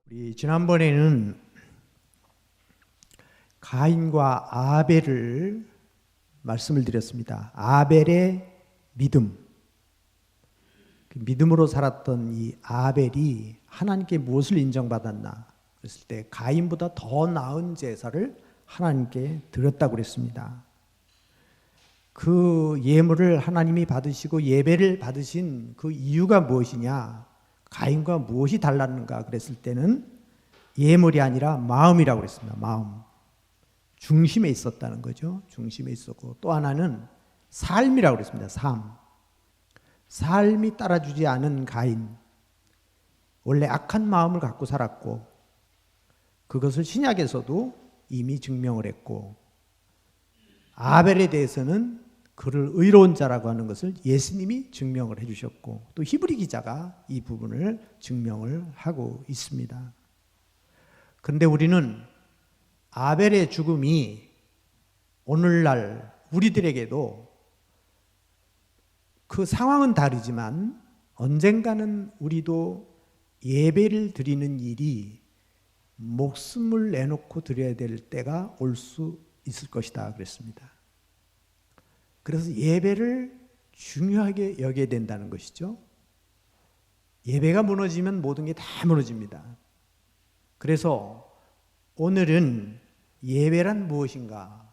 우리 지난번에는 가인과 아벨을 말씀을 드렸습니다. 아벨의 믿음, 그 믿음으로 살았던 이 아벨이 하나님께 무엇을 인정받았나 그랬을 때 가인보다 더 나은 제사를 하나님께 드렸다고 그랬습니다. 그 예물을 하나님이 받으시고 예배를 받으신 그 이유가 무엇이냐, 가인과 무엇이 달랐는가 그랬을 때는 예물이 아니라 마음이라고 그랬습니다. 마음, 중심에 있었다는 거죠. 중심에 있었고, 또 하나는 삶이라고 그랬습니다. 삶이 따라주지 않은 가인, 원래 악한 마음을 갖고 살았고 그것을 신약에서도 이미 증명을 했고, 아벨에 대해서는 그를 의로운 자라고 하는 것을 예수님이 증명을 해주셨고, 또 히브리 기자가 이 부분을 증명을 하고 있습니다. 그런데 우리는 아벨의 죽음이 오늘날 우리들에게도 그 상황은 다르지만 언젠가는 우리도 예배를 드리는 일이 목숨을 내놓고 드려야 될 때가 올 수 있을 것이다 그랬습니다. 그래서 예배를 중요하게 여겨야 된다는 것이죠. 예배가 무너지면 모든 게 다 무너집니다. 그래서 오늘은 예배란 무엇인가?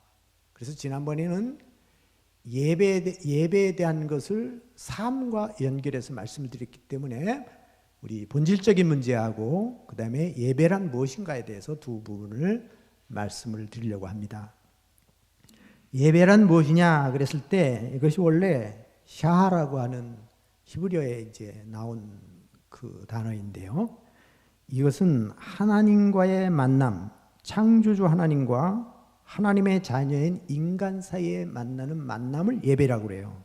그래서 지난번에는 예배에 대한 것을 삶과 연결해서 말씀을 드렸기 때문에 우리 본질적인 문제하고 그 다음에 예배란 무엇인가에 대해서 두 부분을 말씀을 드리려고 합니다. 예배란 무엇이냐 그랬을 때 이것이 원래 샤라고 하는 히브리어에 이제 나온 그 단어인데요. 이것은 하나님과의 만남, 창조주 하나님과 하나님의 자녀인 인간 사이에 만나는 만남을 예배라고 그래요.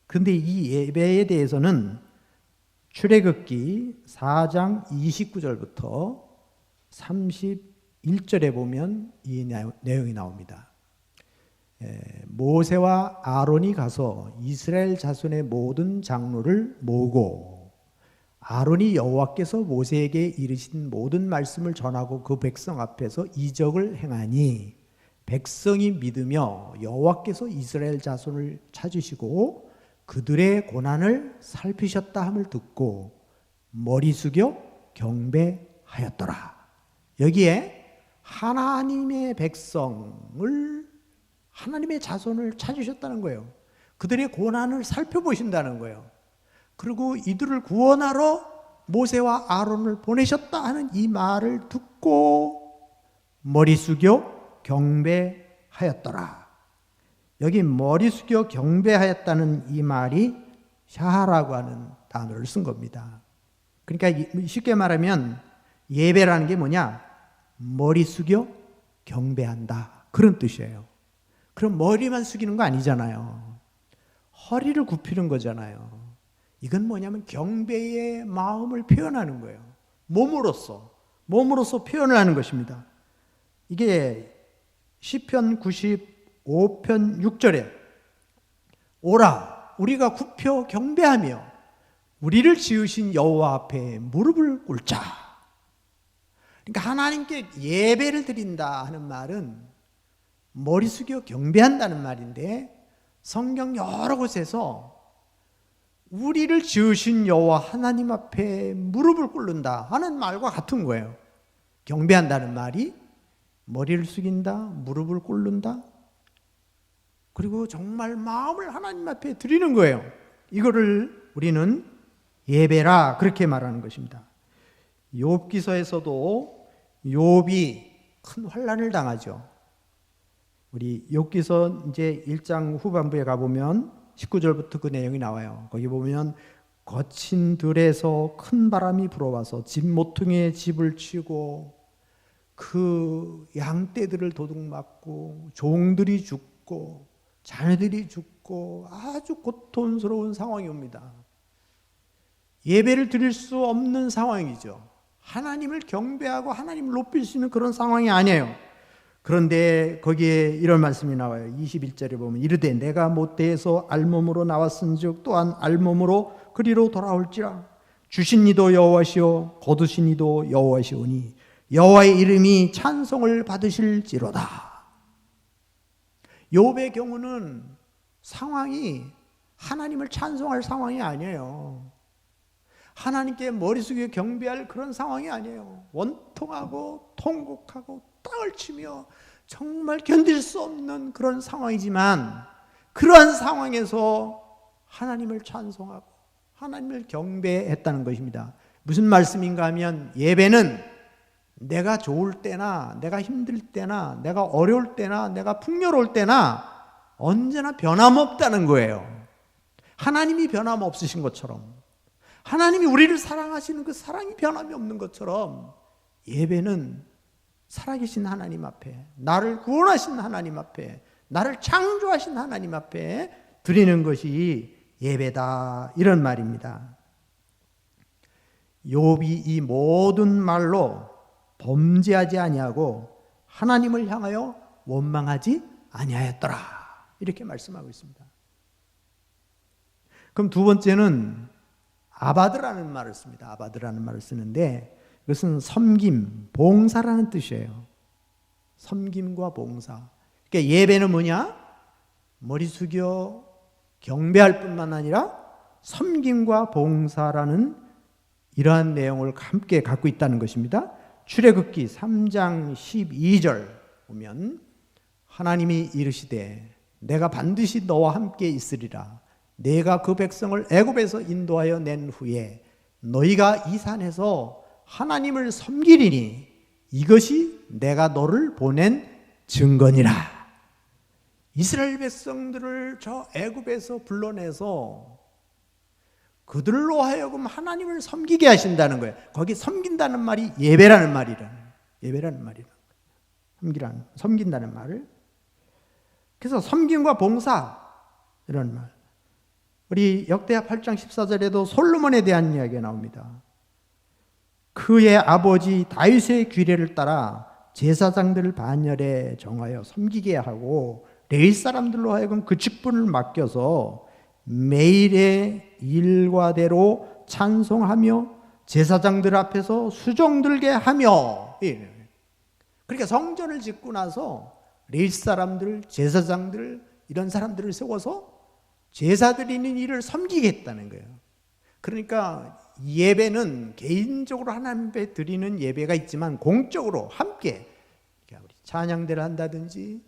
그런데 이 예배에 대해서는 출애굽기 4장 29절부터 31절에 보면 이 내용이 나옵니다. 모세와 아론이 가서 이스라엘 자손의 모든 장로를 모으고 아론이 여호와께서 모세에게 이르신 모든 말씀을 전하고 그 백성 앞에서 이적을 행하니 백성이 믿으며 여호와께서 이스라엘 자손을 찾으시고 그들의 고난을 살피셨다 함을 듣고 머리 숙여 경배하였더라. 여기에 하나님의 백성을, 하나님의 자손을 찾으셨다는 거예요. 그들의 고난을 살펴보신다는 거예요. 그리고 이들을 구원하러 모세와 아론을 보내셨다 하는 이 말을 듣고 머리 숙여 경배하였더라. 여기 머리 숙여 경배하였다는 이 말이 샤라고 하는 단어를 쓴 겁니다. 그러니까 쉽게 말하면 예배라는 게 뭐냐? 머리 숙여 경배한다, 그런 뜻이에요. 그럼 머리만 숙이는 거 아니잖아요. 허리를 굽히는 거잖아요. 이건 뭐냐면 경배의 마음을 표현하는 거예요. 몸으로서 표현을 하는 것입니다. 이게 시편 95편 6절에 오라 우리가 굽혀 경배하며 우리를 지으신 여호와 앞에 무릎을 꿇자. 그러니까 하나님께 예배를 드린다 하는 말은 머리 숙여 경배한다는 말인데, 성경 여러 곳에서 우리를 지으신 여호와 하나님 앞에 무릎을 꿇는다 하는 말과 같은 거예요. 경배한다는 말이 머리를 숙인다, 무릎을 꿇는다, 그리고 정말 마음을 하나님 앞에 드리는 거예요. 이거를 우리는 예배라 그렇게 말하는 것입니다. 욥기서에서도 욥이 큰 환난을 당하죠. 우리 욥기서 이제 1장 후반부에 가보면 19절부터 그 내용이 나와요. 거기 보면 거친 들에서 큰 바람이 불어와서 집 모퉁이에 집을 치고 그 양떼들을 도둑맞고 종들이 죽고 자녀들이 죽고 아주 고통스러운 상황이 옵니다. 예배를 드릴 수 없는 상황이죠. 하나님을 경배하고 하나님을 높일 수 있는 그런 상황이 아니에요. 그런데 거기에 이런 말씀이 나와요. 21절에 보면 이르되 내가 모태에서 알몸으로 나왔은즉 또한 알몸으로 그리로 돌아올지라. 주신 이도 여호와시오 거두신 이도 여호와시오니 여호와의 이름이 찬송을 받으실지로다. 욥의 경우는 상황이 하나님을 찬송할 상황이 아니에요. 하나님께 머리 숙여 경배할 그런 상황이 아니에요. 원통하고 통곡하고 땅을 치며 정말 견딜 수 없는 그런 상황이지만 그러한 상황에서 하나님을 찬송하고 하나님을 경배했다는 것입니다. 무슨 말씀인가 하면 예배는 내가 좋을 때나 내가 힘들 때나 내가 어려울 때나 내가 풍요로울 때나 언제나 변함없다는 거예요. 하나님이 변함없으신 것처럼 하나님이 우리를 사랑하시는 그 사랑이 변함이 없는 것처럼 예배는 살아계신 하나님 앞에, 나를 구원하신 하나님 앞에, 나를 창조하신 하나님 앞에 드리는 것이 예배다, 이런 말입니다. 욥이 이 모든 말로 범죄하지 아니하고 하나님을 향하여 원망하지 아니하였더라, 이렇게 말씀하고 있습니다. 그럼 두 번째는 아바드라는 말을 씁니다. 아바드라는 말을 쓰는데 이것은 섬김, 봉사라는 뜻이에요. 섬김과 봉사. 그러니까 예배는 뭐냐? 머리 숙여 경배할 뿐만 아니라 섬김과 봉사라는 이러한 내용을 함께 갖고 있다는 것입니다. 출애굽기 3장 12절 보면 하나님이 이르시되 내가 반드시 너와 함께 있으리라. 내가 그 백성을 애굽에서 인도하여 낸 후에 너희가 이 산에서 하나님을 섬기리니 이것이 내가 너를 보낸 증거니라. 이스라엘 백성들을 저 애굽에서 불러내서 그들로 하여금 하나님을 섬기게 하신다는 거예요. 거기 섬긴다는 말이 예배라는 말이라. 예배라는 말이라. 섬긴다는 말을. 그래서 섬김과 봉사, 이런 말. 우리 역대하 8장 14절에도 솔로몬에 대한 이야기가 나옵니다. 그의 아버지 다윗의 규례를 따라 제사장들을 반열에 정하여 섬기게 하고 레위 사람들로 하여금 그 직분을 맡겨서 매일의 일과대로 찬송하며 제사장들 앞에서 수종들게 하며, 그러니까 성전을 짓고 나서 레위 사람들, 제사장들, 이런 사람들을 세워서 제사 드리는 일을 섬기겠다는 거예요. 그러니까 예배는 개인적으로 하나님 앞에 드리는 예배가 있지만 공적으로 함께 찬양대를 한다든지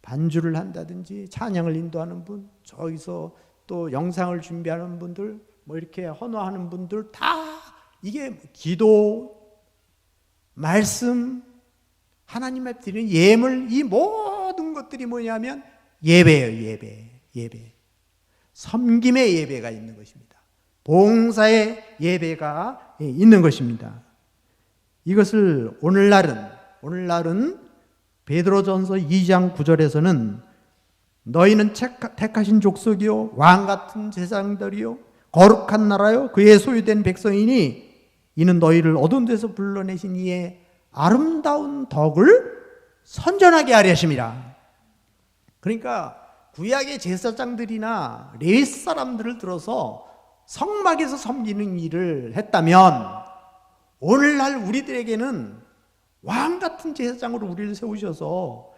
반주를 한다든지 찬양을 인도하는 분, 저기서 또 영상을 준비하는 분들, 뭐 이렇게 헌화하는 분들 다 이게 기도, 말씀, 하나님 앞에 드리는 예물, 이 모든 것들이 뭐냐면 예배예요. 예배. 섬김의 예배가 있는 것입니다. 봉사의 예배가 있는 것입니다. 이것을 오늘날은 베드로전서 2장 9절에서는 너희는 택하신 족속이요 왕 같은 제사장들이요 거룩한 나라요 그의 소유된 백성이니 이는 너희를 어두운 데서 불러내신 이의 아름다운 덕을 선전하게 하려 하심이라. 그러니까 구약의 제사장들이나 레위 사람들을 들어서 성막에서 섬기는 일을 했다면 오늘날 우리들에게는 왕 같은 제사장으로 우리를 세우셔서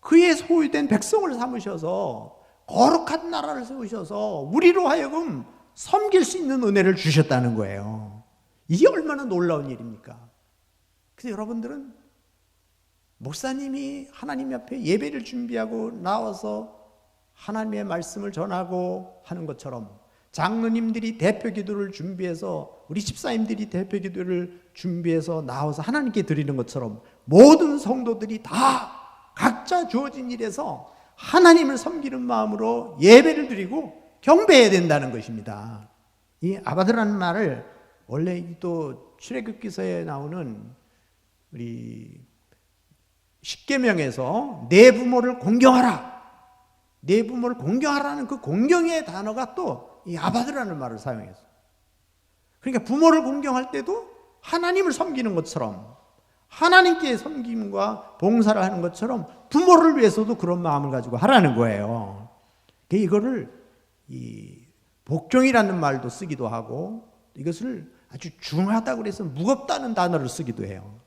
그의 소유된 백성을 삼으셔서 거룩한 나라를 세우셔서 우리로 하여금 섬길 수 있는 은혜를 주셨다는 거예요. 이게 얼마나 놀라운 일입니까? 그래서 여러분들은 목사님이 하나님 앞에 예배를 준비하고 나와서 하나님의 말씀을 전하고 하는 것처럼 장로님들이 대표 기도를 준비해서 우리 집사님들이 대표 기도를 준비해서 나와서 하나님께 드리는 것처럼 모든 성도들이 다 각자 주어진 일에서 하나님을 섬기는 마음으로 예배를 드리고 경배해야 된다는 것입니다. 이 아바드라는 말을 원래 또 출애굽기서에 나오는 우리 십계명에서 내 부모를 공경하라, 내 부모를 공경하라는 그 공경의 단어가 또 이 아바드라는 말을 사용했어요. 그러니까 부모를 공경할 때도 하나님을 섬기는 것처럼 하나님께 섬김과 봉사를 하는 것처럼 부모를 위해서도 그런 마음을 가지고 하라는 거예요. 이거를 이 복종이라는 말도 쓰기도 하고 이것을 아주 중하다고 그래서 무겁다는 단어를 쓰기도 해요.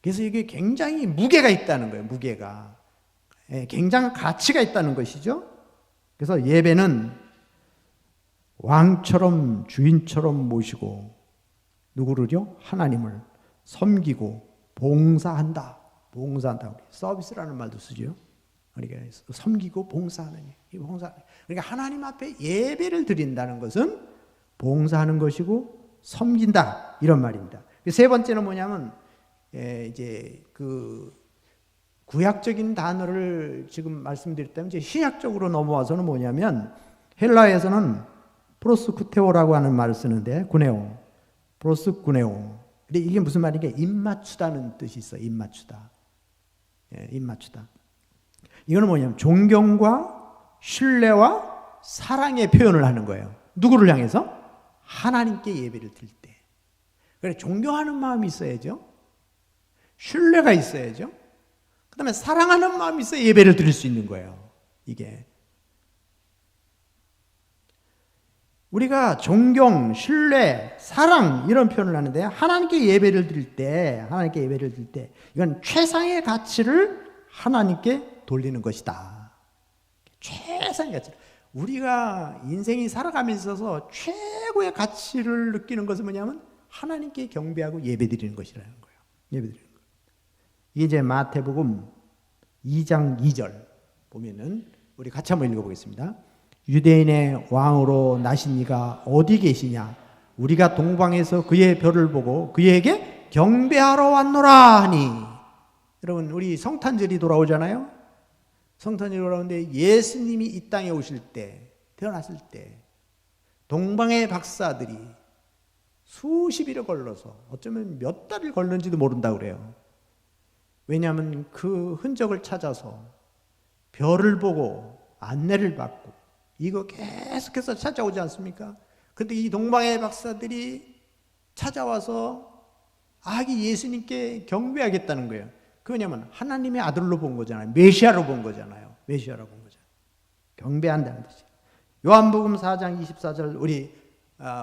그래서 이게 굉장히 무게가 있다는 거예요. 무게가. 굉장한 가치가 있다는 것이죠. 그래서 예배는 왕처럼 주인처럼 모시고 누구를요? 하나님을 섬기고 봉사한다. 봉사한다. 서비스라는 말도 쓰죠. 그러니까 섬기고 봉사하는 이 봉사. 그러니까 하나님 앞에 예배를 드린다는 것은 봉사하는 것이고 섬긴다 이런 말입니다. 세 번째는 뭐냐면 이제 그 구약적인 단어를 지금 말씀드렸다면 이제 신약적으로 넘어와서는 뭐냐면 헬라에서는 프로스쿠테오라고 하는 말을 쓰는데 구네오, 프로스쿠네오. 근데 이게 무슨 말이냐? 입맞추다는 뜻이 있어. 입맞추다. 입맞추다. 이거는 뭐냐면 존경과 신뢰와 사랑의 표현을 하는 거예요. 누구를 향해서? 하나님께 예배를 드릴 때. 그래 존경하는 마음이 있어야죠. 신뢰가 있어야죠. 그 다음에 사랑하는 마음이 있어야 예배를 드릴 수 있는 거예요. 이게. 우리가 존경, 신뢰, 사랑 이런 표현을 하는데 하나님께 예배를 드릴 때 이건 최상의 가치를 하나님께 돌리는 것이다. 최상의 가치. 우리가 인생이 살아가면서 있어서 최고의 가치를 느끼는 것은 뭐냐면 하나님께 경배하고 예배드리는 것이라는 거예요. 예배드리는 거. 이게 이제 마태복음 2장 2절 보면은 우리 같이 한번 읽어보겠습니다. 유대인의 왕으로 나신 이가 어디 계시냐? 우리가 동방에서 그의 별을 보고 그에게 경배하러 왔노라 하니. 여러분 우리 성탄절이 돌아오잖아요. 성탄절이 돌아오는데 예수님이 이 땅에 오실 때, 태어났을 때 동방의 박사들이 수십일에 걸러서 어쩌면 몇 달을 걸는지도 모른다고 그래요. 왜냐하면 그 흔적을 찾아서 별을 보고 안내를 받고 이거 계속해서 찾아오지 않습니까? 근데 이 동방의 박사들이 찾아와서 아기 예수님께 경배하겠다는 거예요. 그냐면 하나님의 아들로 본 거잖아요. 메시아로 본 거잖아요. 메시아로 본 거잖아요. 경배한다는 뜻이에요. 요한복음 4장 24절 우리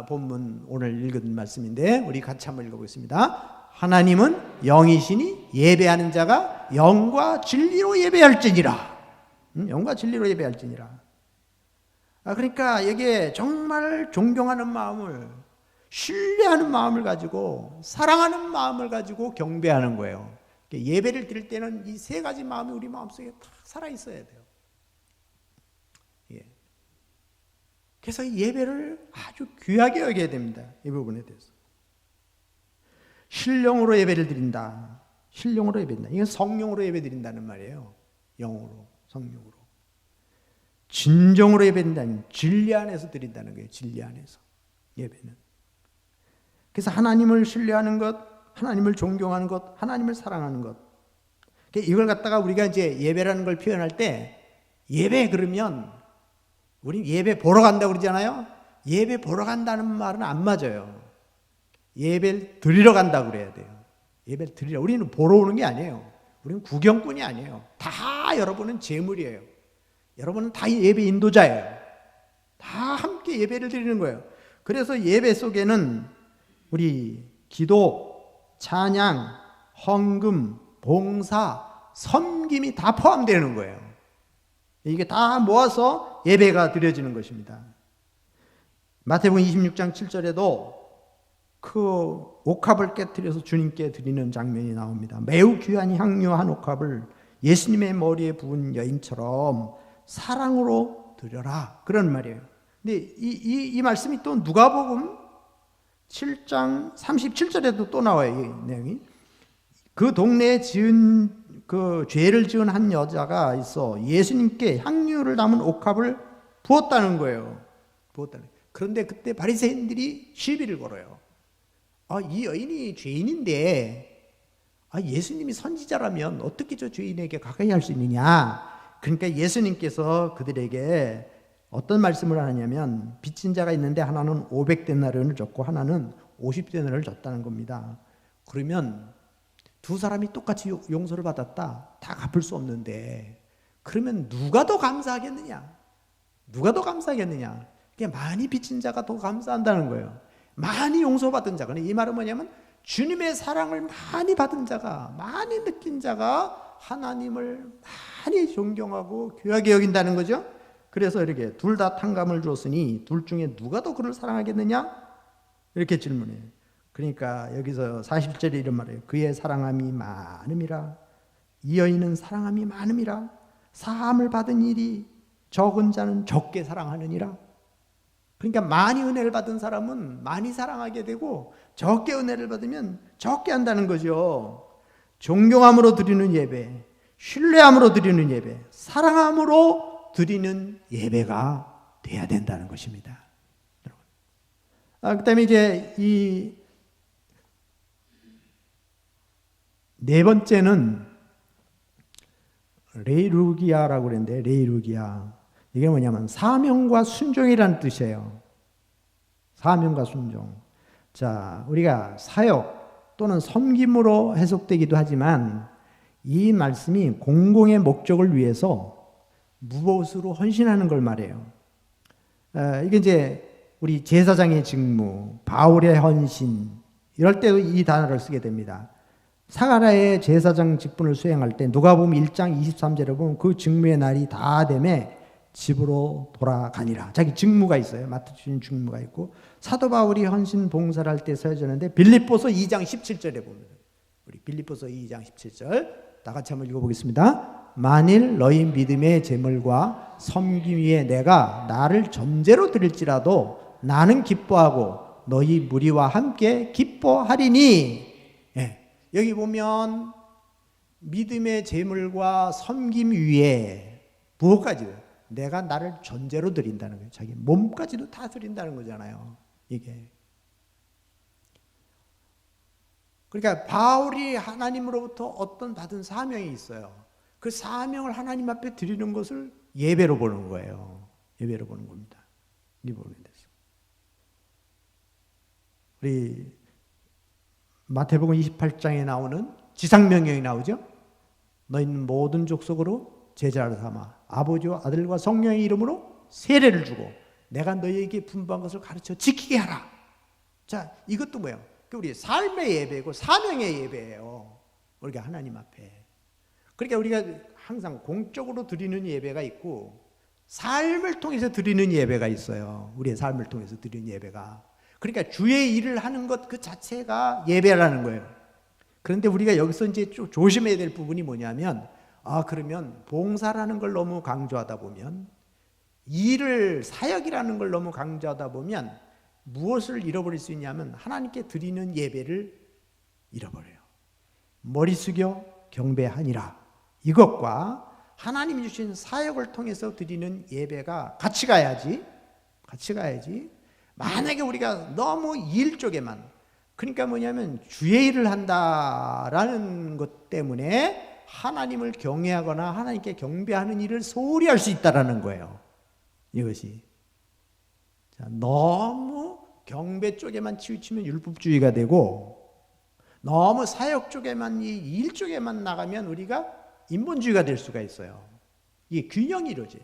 본문 오늘 읽은 말씀인데 우리 같이 한번 읽어보겠습니다. 하나님은 영이시니 예배하는 자가 영과 진리로 예배할지니라. 영과 진리로 예배할지니라. 그러니까 여기에 정말 존경하는 마음을, 신뢰하는 마음을 가지고 사랑하는 마음을 가지고 경배하는 거예요. 예배를 드릴 때는 이 세 가지 마음이 우리 마음속에 다 살아있어야 돼요. 예. 그래서 이 예배를 아주 귀하게 여겨야 됩니다. 이 부분에 대해서. 신령으로 예배를 드린다. 신령으로 예배드린다. 이건 성령으로 예배 드린다는 말이에요. 영으로, 성령으로. 진정으로 예배드린다는 진리 안에서 드린다는 거예요. 진리 안에서 예배는. 그래서 하나님을 신뢰하는 것, 하나님을 존경하는 것, 하나님을 사랑하는 것. 이걸 갖다가 우리가 이제 예배라는 걸 표현할 때 예배 그러면 우리 예배 보러 간다고 그러잖아요. 예배 보러 간다는 말은 안 맞아요. 예배를 드리러 간다고 그래야 돼요. 예배를 드리러. 우리는 보러 오는 게 아니에요. 우리는 구경꾼이 아니에요. 다 여러분은 제물이에요. 여러분은 다 예배 인도자예요. 다 함께 예배를 드리는 거예요. 그래서 예배 속에는 우리 기도, 찬양, 헌금, 봉사, 섬김이 다 포함되는 거예요. 이게 다 모아서 예배가 드려지는 것입니다. 마태복음 26장 7절에도 그 옥합을 깨뜨려서 주님께 드리는 장면이 나옵니다. 매우 귀한 향유 한 옥합을 예수님의 머리에 부은 여인처럼 사랑으로 드려라. 그런 말이에요. 근데 이 말씀이 또 누가복음 7장 37절에도 또 나와요. 이 내용이. 그 동네에 그 죄를 지은 한 여자가 있어 예수님께 향유를 담은 옥합을 부었다는 거예요. 그런데 그때 바리새인들이 시비를 걸어요. 이 여인이 죄인인데 예수님이 선지자라면 어떻게 저 죄인에게 가까이 할 수 있느냐. 그러니까 예수님께서 그들에게 어떤 말씀을 하느냐면 빚진 자가 있는데 하나는 500데나리온을 줬고 하나는 50데나리온을 줬다는 겁니다. 그러면 두 사람이 똑같이 용서를 받았다. 다 갚을 수 없는데 그러면 누가 더 감사하겠느냐? 누가 더 감사하겠느냐? 그게 많이 빚진 자가 더 감사한다는 거예요. 많이 용서받은 자가. 이 말은 뭐냐면 주님의 사랑을 많이 받은 자가, 많이 느낀 자가 하나님을 많이 존경하고 귀하게 여긴다는 거죠. 그래서 이렇게 둘 다 탕감을 주었으니 둘 중에 누가 더 그를 사랑하겠느냐? 이렇게 질문해요. 그러니까 여기서 40절에 이런 말이에요. 그의 사랑함이 많음이라. 이 여인은 사랑함이 많음이라. 사함을 받은 일이 적은 자는 적게 사랑하느니라. 그러니까 많이 은혜를 받은 사람은 많이 사랑하게 되고 적게 은혜를 받으면 적게 한다는 거죠. 존경함으로 드리는 예배, 신뢰함으로 드리는 예배, 사랑함으로 드리는 예배가 돼야 된다는 것입니다. 그다음에 이제 이 네 번째는 레이루기아라고 그랬는데, 레이루기아 이게 뭐냐면 사명과 순종이라는 뜻이에요. 사명과 순종. 자, 우리가 사역 또는 섬김으로 해석되기도 하지만 이 말씀이 공공의 목적을 위해서 무엇으로 헌신하는 걸 말해요. 이게 이제 우리 제사장의 직무, 바울의 헌신, 이럴 때 이 단어를 쓰게 됩니다. 사가랴의 제사장 직분을 수행할 때 누가복음 1장 23절에 보면 그 직무의 날이 다 되매 집으로 돌아가니라. 자기 직무가 있어요. 맡으신 직무가 있고, 사도 바울이 헌신 봉사를 할 때 써졌는데 빌립보서 2장 17절에 보면, 우리 빌립보서 2장 17절 다 같이 한번 읽어보겠습니다. 만일 너희 믿음의 제물과 섬김 위에 내가 나를 전제로 드릴지라도 나는 기뻐하고 너희 무리와 함께 기뻐하리니. 여기 보면 믿음의 제물과 섬김 위에 무엇까지요? 내가 나를 전제로 드린다는 거예요. 자기 몸까지도 다 드린다는 거잖아요. 이게. 그러니까 바울이 하나님으로부터 어떤 받은 사명이 있어요. 그 사명을 하나님 앞에 드리는 것을 예배로 보는 거예요. 예배로 보는 겁니다. 이 보면 됐어. 우리 마태복음 28장에 나오는 지상명령이 나오죠. 너희는 모든 족속으로 제자를 삼아 아버지와 아들과 성령의 이름으로 세례를 주고 내가 너희에게 분부한 것을 가르쳐 지키게 하라. 자, 이것도 뭐예요? 우리 삶의 예배고 사명의 예배예요. 우리가 하나님 앞에. 그러니까 우리가 항상 공적으로 드리는 예배가 있고 삶을 통해서 드리는 예배가 있어요. 우리의 삶을 통해서 드리는 예배가. 그러니까 주의 일을 하는 것 그 자체가 예배라는 거예요. 그런데 우리가 여기서 이제 좀 조심해야 될 부분이 뭐냐면, 그러면 봉사라는 걸 너무 강조하다 보면, 일을, 사역이라는 걸 너무 강조하다 보면 무엇을 잃어버릴 수 있냐면 하나님께 드리는 예배를 잃어버려요. 머리 숙여 경배하니라. 이것과 하나님이 주신 사역을 통해서 드리는 예배가 같이 가야지. 만약에 우리가 너무 일 쪽에만, 그러니까 뭐냐면 주의 일을 한다라는 것 때문에 하나님을 경외하거나 하나님께 경배하는 일을 소홀히 할 수 있다라는 거예요. 이것이. 자, 너무 경배 쪽에만 치우치면 율법주의가 되고, 너무 사역 쪽에만, 이 일 쪽에만 나가면 우리가 인본주의가 될 수가 있어요. 이게 균형이 이루어져요.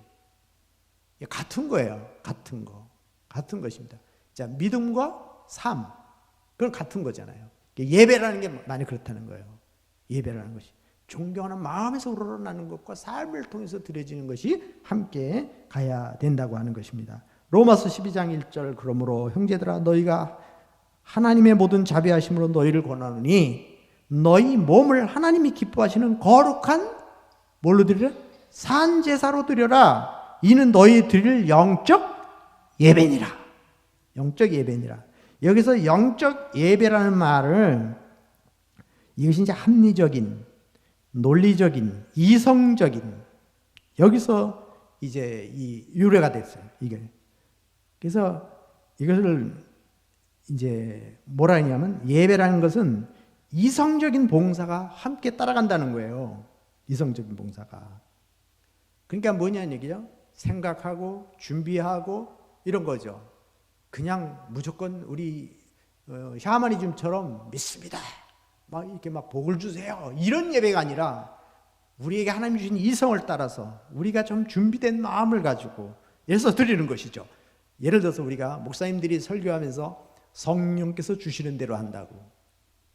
같은 거예요. 같은 것입니다. 자, 믿음과 삶, 그건 같은 거잖아요. 예배라는 게 많이 그렇다는 거예요. 예배라는 것이 존경하는 마음에서 우러나는 것과 삶을 통해서 드려지는 것이 함께 가야 된다고 하는 것입니다. 로마서 12장 1절 그러므로 형제들아 너희가 하나님의 모든 자비하심으로 너희를 권하노니 너희 몸을 하나님이 기뻐하시는 거룩한 뭘로 드리라? 산 제사로 드려라. 이는 너희 드릴 영적 예배니라. 영적 예배니라. 여기서 영적 예배라는 말을, 이것이 이제 합리적인, 논리적인, 이성적인, 여기서 이제 이 유래가 됐어요. 이게. 그래서 이것을 이제 뭐라 하냐면, 예배라는 것은 이성적인 봉사가 함께 따라간다는 거예요. 이성적인 봉사가. 그러니까 뭐냐는 얘기죠. 생각하고 준비하고 이런 거죠. 그냥 무조건 우리 샤머니즘처럼 믿습니다. 막 이렇게 막 복을 주세요 이런 예배가 아니라 우리에게 하나님 주신 이성을 따라서 우리가 좀 준비된 마음을 가지고 예서 드리는 것이죠. 예를 들어서 우리가 목사님들이 설교하면서 성령께서 주시는 대로 한다고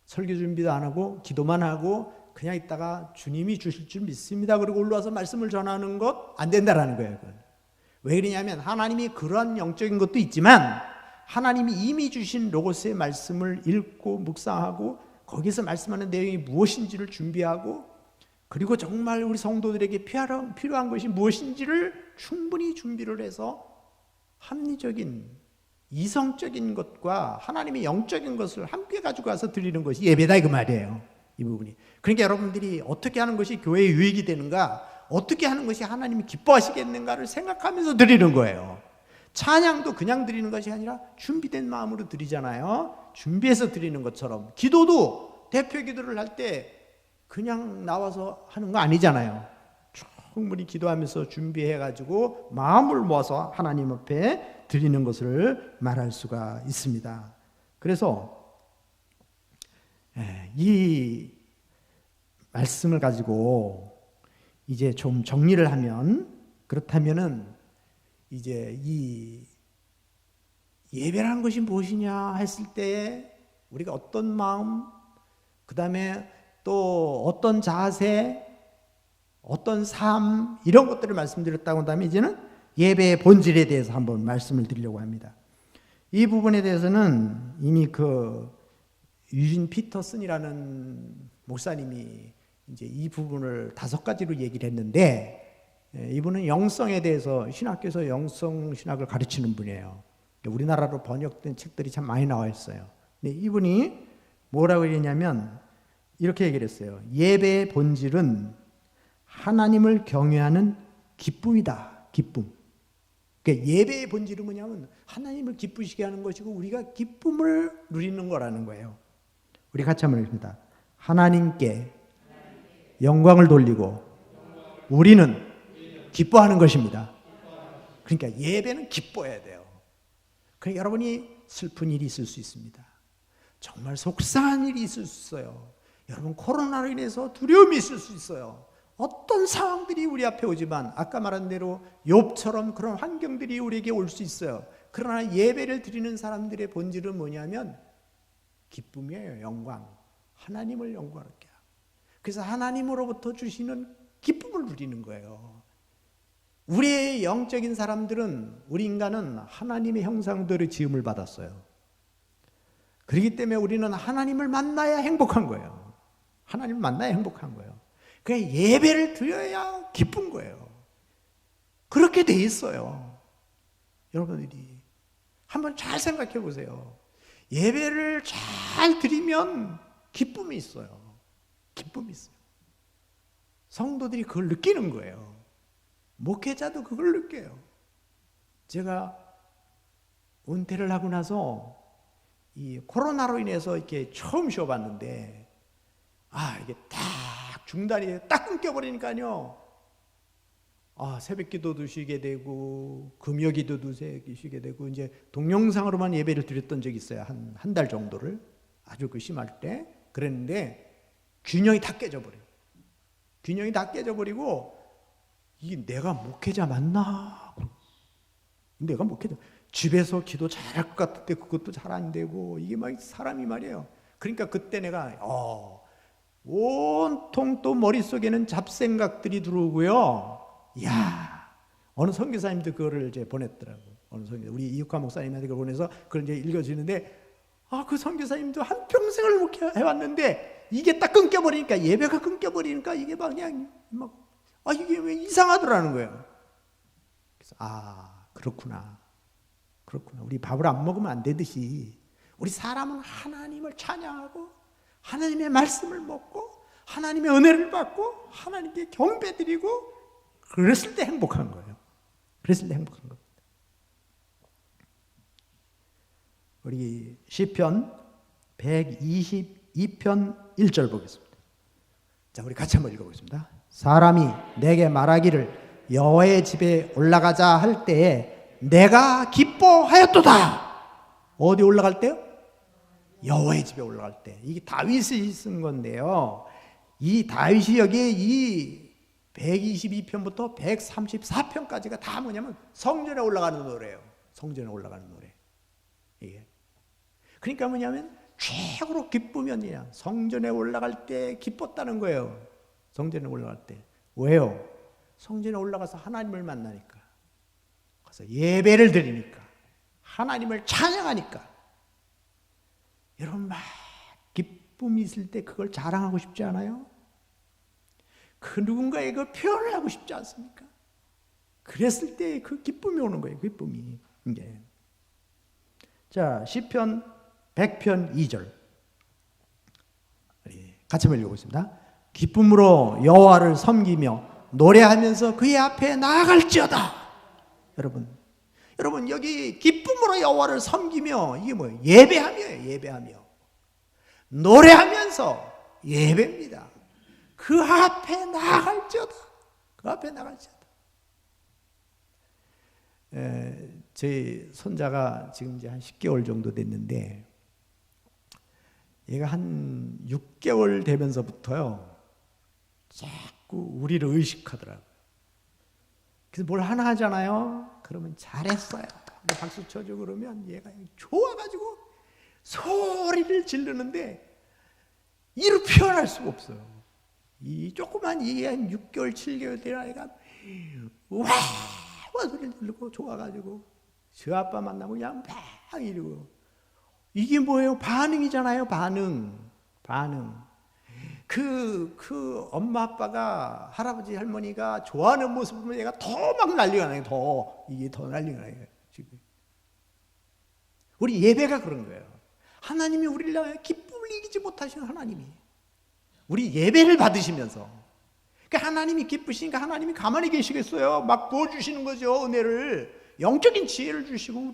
설교 준비도 안 하고 기도만 하고 그냥 있다가 주님이 주실 줄 믿습니다 그리고 올라와서 말씀을 전하는 것 안 된다라는 거예요. 왜 그러냐면 하나님이 그러한 영적인 것도 있지만 하나님이 이미 주신 로고스의 말씀을 읽고 묵상하고 거기서 말씀하는 내용이 무엇인지를 준비하고 그리고 정말 우리 성도들에게 필요한 것이 무엇인지를 충분히 준비를 해서 합리적인 이성적인 것과 하나님의 영적인 것을 함께 가지고 와서 드리는 것이 예배다 이 그 말이에요. 이 부분이. 그러니까 여러분들이 어떻게 하는 것이 교회에 유익이 되는가, 어떻게 하는 것이 하나님이 기뻐하시겠는가를 생각하면서 드리는 거예요. 찬양도 그냥 드리는 것이 아니라 준비된 마음으로 드리잖아요. 준비해서 드리는 것처럼 기도도 대표 기도를 할 때 그냥 나와서 하는 거 아니잖아요. 충분히 기도하면서 준비해가지고 마음을 모아서 하나님 앞에 드리는 것을 말할 수가 있습니다. 그래서 이 말씀을 가지고 이제 좀 정리를 하면 그렇다면은 이제 이 예배라는 것이 무엇이냐 했을 때 우리가 어떤 마음, 그 다음에 또 어떤 자세, 어떤 삶 이런 것들을 말씀드렸다고 한다면 이제는 예배의 본질에 대해서 한번 말씀을 드리려고 합니다. 이 부분에 대해서는 이미 그 유진 피터슨이라는 목사님이 이제 이 부분을 5가지로 얘기를 했는데 이분은 영성에 대해서 신학교에서 영성 신학을 가르치는 분이에요. 우리나라로 번역된 책들이 참 많이 나와 있어요. 근데 이분이 뭐라고 얘기했냐면 이렇게 얘기를 했어요. 예배의 본질은 하나님을 경외하는 기쁨이다. 기쁨. 그러니까 예배의 본질은 뭐냐면 하나님을 기쁘시게 하는 것이고 우리가 기쁨을 누리는 거라는 거예요. 우리 같이 한번 읽습니다. 하나님께 영광을 돌리고 우리는 기뻐하는 것입니다. 그러니까 예배는 기뻐해야 돼요. 그러니까 여러분이 슬픈 일이 있을 수 있습니다. 정말 속상한 일이 있을 수 있어요. 여러분 코로나로 인해서 두려움이 있을 수 있어요. 어떤 상황들이 우리 앞에 오지만 아까 말한 대로 욥처럼 그런 환경들이 우리에게 올 수 있어요. 그러나 예배를 드리는 사람들의 본질은 뭐냐면 기쁨이에요. 영광. 하나님을 영광하게 하고 그래서 하나님으로부터 주시는 기쁨을 누리는 거예요. 우리의 영적인 사람들은 우리 인간은 하나님의 형상대로 지음을 받았어요. 그렇기 때문에 우리는 하나님을 만나야 행복한 거예요. 하나님을 만나야 행복한 거예요. 그냥 예배를 드려야 기쁜 거예요. 그렇게 돼 있어요. 여러분들이 한번 잘 생각해 보세요. 예배를 잘 드리면 기쁨이 있어요. 기쁨이 있어요. 성도들이 그걸 느끼는 거예요. 목회자도 그걸 느껴요. 제가 은퇴를 하고 나서 이 코로나로 인해서 이렇게 처음 쉬어봤는데 이게 딱 중단이 딱 끊겨버리니까요. 새벽 기도도 쉬게 되고 금요 기도도 쉬게 되고 이제 동영상으로만 예배를 드렸던 적이 있어요. 한 달 정도를 아주 심할 때 그랬는데 균형이 다 깨져버려요. 균형이 다 깨져버리고 이게 내가 목회자 맞나? 내가 목회자 집에서 기도 잘할 것 같은데 그것도 잘 안 되고 이게 막 사람이 말이에요. 그러니까 그때 내가 온통 또 머릿속에는 잡생각들이 들어오고요. 이야, 어느 선교사님도 그거를 이제 보냈더라고. 어느 선교사, 우리 이육화 목사님한테 그걸 보내서 그걸 이제 읽어주는데 그 선교사님도 한평생을 목회해왔는데 이게 딱 끊겨버리니까 예배가 끊겨버리니까 이게 막 그냥 이게 왜 이상하더라는 거예요. 그래서 그렇구나. 우리 밥을 안 먹으면 안 되듯이 우리 사람은 하나님을 찬양하고 하나님의 말씀을 먹고 하나님의 은혜를 받고 하나님께 경배드리고 그랬을 때 행복한 거예요. 그랬을 때 행복한 겁니다. 우리 시편 122편 1절 보겠습니다. 자, 우리 같이 한번 읽어보겠습니다. 사람이 내게 말하기를 여호와의 집에 올라가자 할 때에 내가 기뻐하였도다. 어디 올라갈 때요? 여호와의 집에 올라갈 때, 이게 다윗이 쓴 건데요. 이 다윗이 여기에 이 122편부터 134편까지가 다 뭐냐면 성전에 올라가는 노래예요. 성전에 올라가는 노래. 이게. 그러니까 뭐냐면 최고로 기쁘면 그냥 성전에 올라갈 때 기뻤다는 거예요. 성전에 올라갈 때. 왜요? 성전에 올라가서 하나님을 만나니까. 그래서 예배를 드리니까. 하나님을 찬양하니까. 여러분 막 기쁨이 있을 때 그걸 자랑하고 싶지 않아요? 그 누군가에게 그 표현을 하고 싶지 않습니까? 그랬을 때 그 기쁨이 오는 거예요. 기쁨이. 이게. 자, 시편 100편 2절. 같이 한번 읽어보겠습니다. 기쁨으로 여호와를 섬기며 노래하면서 그의 앞에 나아갈지어다. 여러분 여기 기쁨으로 여호와를 섬기며 이게 뭐예요? 예배하며요. 예배하며. 노래하면서 예배입니다. 그 앞에 나아갈지어다. 그 앞에 나아갈지어다. 저희 손자가 지금 이제 한 10개월 정도 됐는데 얘가 한 6개월 되면서부터요 자꾸 우리를 의식하더라고요. 그래서 뭘 하나 하잖아요. 그러면 잘했어요. 박수 쳐주고 그러면 얘가 좋아가지고 소리를 지르는데 이루 표현할 수가 없어요. 이 조그만 이게 한 6개월, 7개월 된 아이가 와 소리를 지르고 좋아가지고 저 아빠 만나면 그냥 막 이러고 이게 뭐예요? 반응이잖아요. 반응. 그 엄마 아빠가 할아버지 할머니가 좋아하는 모습을 보면 얘가 더 막 난리가 나요. 이게 더 난리가 나요. 지금 우리 예배가 그런 거예요. 하나님이 우리를 향해 기쁨을 이기지 못하시는 하나님이 우리 예배를 받으시면서 그러니까 하나님이 기쁘시니까 하나님이 가만히 계시겠어요? 막 부어주시는 거죠. 은혜를 영적인 지혜를 주시고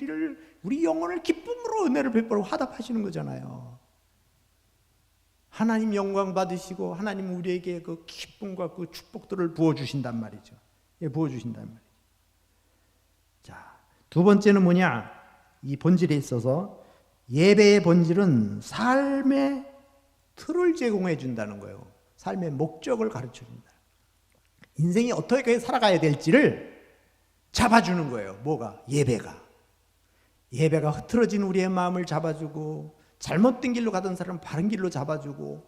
우리 영혼을 기쁨으로 은혜를 베풀어 화답하시는 거잖아요. 하나님 영광 받으시고 하나님 우리에게 그 기쁨과 그 축복들을 부어주신단 말이죠. 예, 부어주신단 말이죠. 자, 두 번째는 뭐냐? 이 본질에 있어서 예배의 본질은 삶의 틀을 제공해 준다는 거예요. 삶의 목적을 가르쳐 준다. 인생이 어떻게 살아가야 될지를 잡아주는 거예요. 뭐가? 예배가 흐트러진 우리의 마음을 잡아주고 잘못된 길로 가던 사람은 바른 길로 잡아주고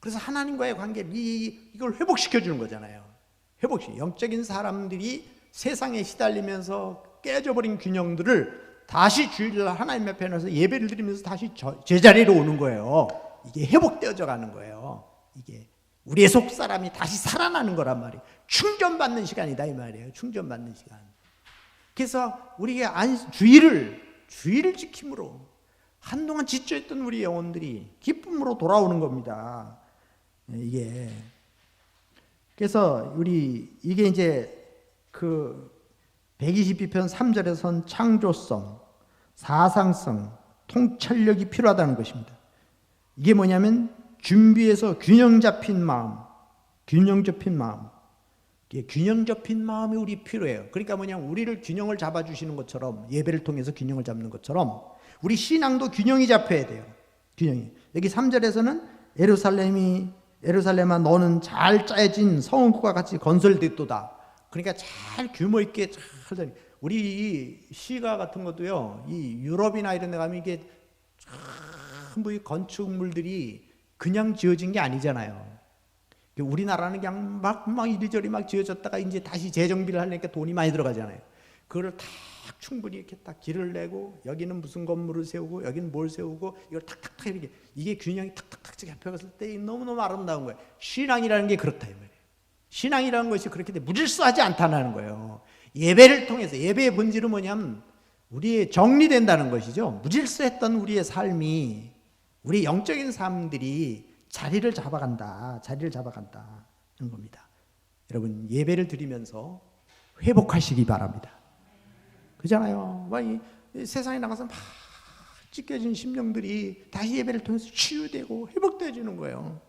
그래서 하나님과의 관계를 이걸 회복시켜 주는 거잖아요. 영적인 사람들이 세상에 시달리면서 깨져버린 균형들을 다시 주일날 하나님 앞에 나서 예배를 드리면서 다시 제자리로 오는 거예요. 이게 회복되어져 가는 거예요. 이게 우리의 속사람이 다시 살아나는 거란 말이에요. 충전받는 시간이다 이 말이에요. 충전받는 시간. 그래서 우리가 주의를 지킴으로 한동안 지쳐있던 우리 영혼들이 기쁨으로 돌아오는 겁니다. 이게 그래서 이게 이제 그 122편 3절에선 창조성, 사상성, 통찰력이 필요하다는 것입니다. 이게 뭐냐면 준비해서 균형 잡힌 마음. 균형 잡힌 마음이 우리 필요해요. 그러니까 우리를 균형을 잡아주시는 것처럼 예배를 통해서 균형을 잡는 것처럼 우리 신앙도 균형이 잡혀야 돼요. 균형이. 여기 3절에서는 예루살렘아 너는 잘 짜여진 성읍과 같이 건설됐도다. 그러니까 잘 규모 있게 잘 우리 시가 같은 것도요. 이 유럽이나 이런 데 가면 이게 전부 이 건축물들이 그냥 지어진 게 아니잖아요. 우리나라는 그냥 막 이리저리 막 지어졌다가 이제 다시 재정비를 하려니까 돈이 많이 들어가잖아요. 그거를 다 충분히 이렇게 딱 길을 내고 여기는 무슨 건물을 세우고 여기는 뭘 세우고 이걸 탁탁탁 이렇게 이게 균형이 탁탁탁 잡혀갔을 때 너무너무 아름다운 거예요. 신앙이라는 게 그렇다 이 말이에요. 신앙이라는 것이 그렇게 무질서하지 않다는 거예요. 예배를 통해서 예배의 본질은 뭐냐면 우리의 정리된다는 것이죠. 무질서했던 우리의 삶이 우리 영적인 삶들이 자리를 잡아간다 하는 겁니다. 여러분 예배를 드리면서 회복하시기 바랍니다. 그잖아요. 세상에 나가서 막 찢겨진 심령들이 다시 예배를 통해서 치유되고 회복되어지는 거예요.